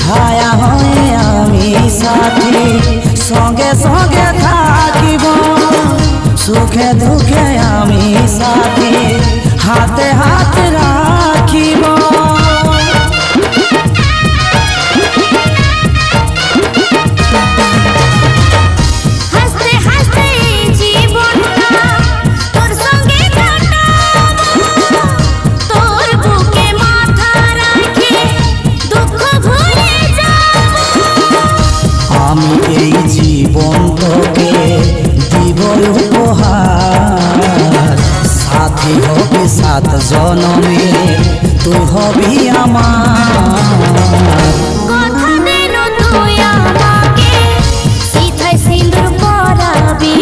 ছায়া হয়ে আমি সাথী সঙ্গে সঙ্গে থাকিব সুখে দুঃখে আমি সাথী হাতে হাত রাখিব আমি এই জীবন তোকে দিব উপহার সাথী হবি 7 জনমে তুই হবি আমার কথা দিন তুই আমাকে সিথায় সিঁদুর পরাবি